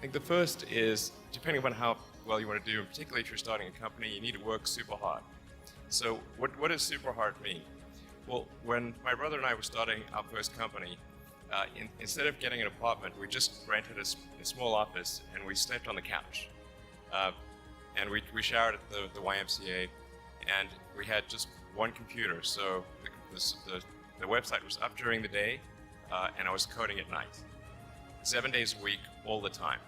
think the first is, depending on how well you want to do, and particularly if you're starting a company, you need to work super hard. So what does super hard mean? Well, when my brother and I were starting our first company, instead of getting an apartment, we just rented a small office and we slept on the couch. And we showered at the YMCA, and we had just one computer. So the website was up during the day, and I was coding at night. 7 days a week, all the time.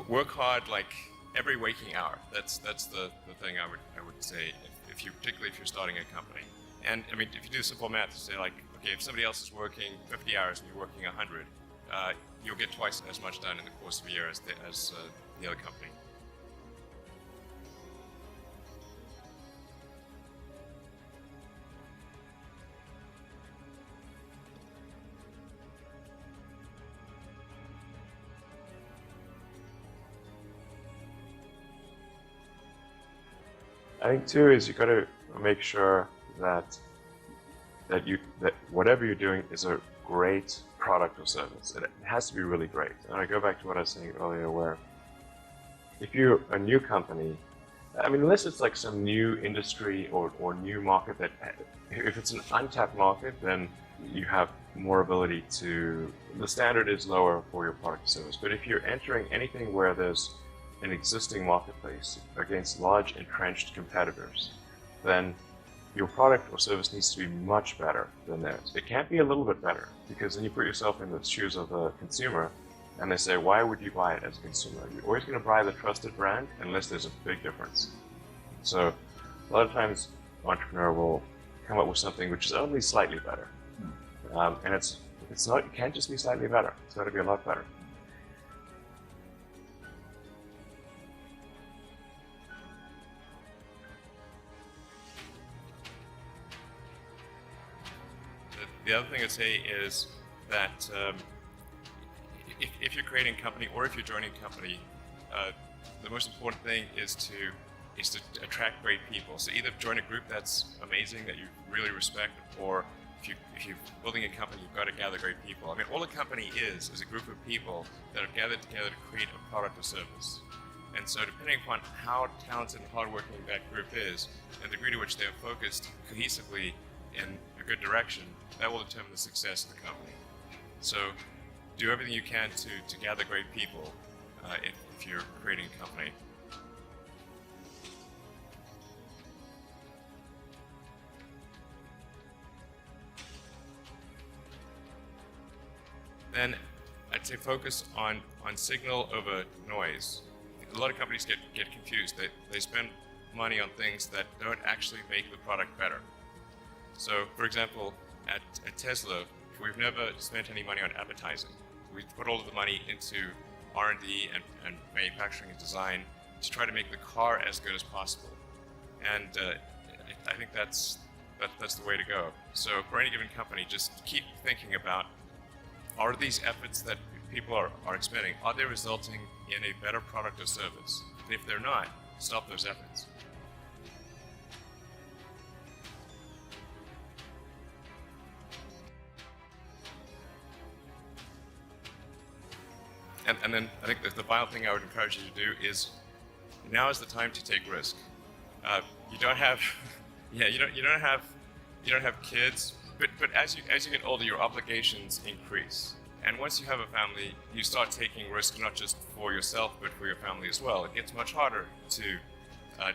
Work hard like every waking hour. That's the thing I would say, particularly if you're starting a company. And I mean, if you do simple math, you say like, okay, if somebody else is working 50 hours and you're working 100, you'll get twice as much done in the course of a year as the other company. I think too is you got to make sure that whatever you're doing is a great product or service. It has to be really great. And I go back to what I was saying earlier, where if you're a new company, I mean, unless it's like some new industry or new market that, if it's an untapped market, then you have more ability to, the standard is lower for your product or service. But if you're entering anything where there's an existing marketplace against large entrenched competitors, then your product or service needs to be much better than theirs. It can't be a little bit better, because then you put yourself in the shoes of the consumer and they say, why would you buy it as a consumer? You're always going to buy the trusted brand unless there's a big difference. So a lot of times an entrepreneur will come up with something which is only slightly better. And it can't just be slightly better. It's got to be a lot better. The other thing I'd say is that if you're creating a company or if you're joining a company, the most important thing is to attract great people. So either join a group that's amazing, that you really respect, or if you're building a company, you've got to gather great people. I mean, all a company is a group of people that are gathered together to create a product or service. And so depending upon how talented and hardworking that group is, and the degree to which they're focused cohesively in a good direction, that will determine the success of the company. So do everything you can to gather great people if you're creating a company. Then I'd say focus on signal over noise. A lot of companies get confused. They spend money on things that don't actually make the product better. So, for example, at Tesla, we've never spent any money on advertising. We put all of the money into R&D and manufacturing and design to try to make the car as good as possible. And I think that's the way to go. So for any given company, just keep thinking about, are these efforts that people are expending, are they resulting in a better product or service? And if they're not, stop those efforts. And then I think the final thing I would encourage you to do is, now is the time to take risk. You don't have, you don't have kids, but as you get older, your obligations increase. And once you have a family, you start taking risks not just for yourself, but for your family as well. It gets much harder to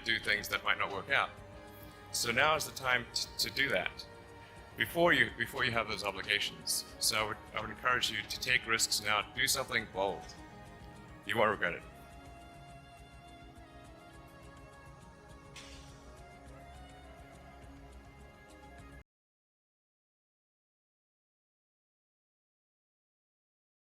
do things that might not work out. So now is the time to do that before you have those obligations. So I would encourage you to take risks now. Do something bold. You won't regret it.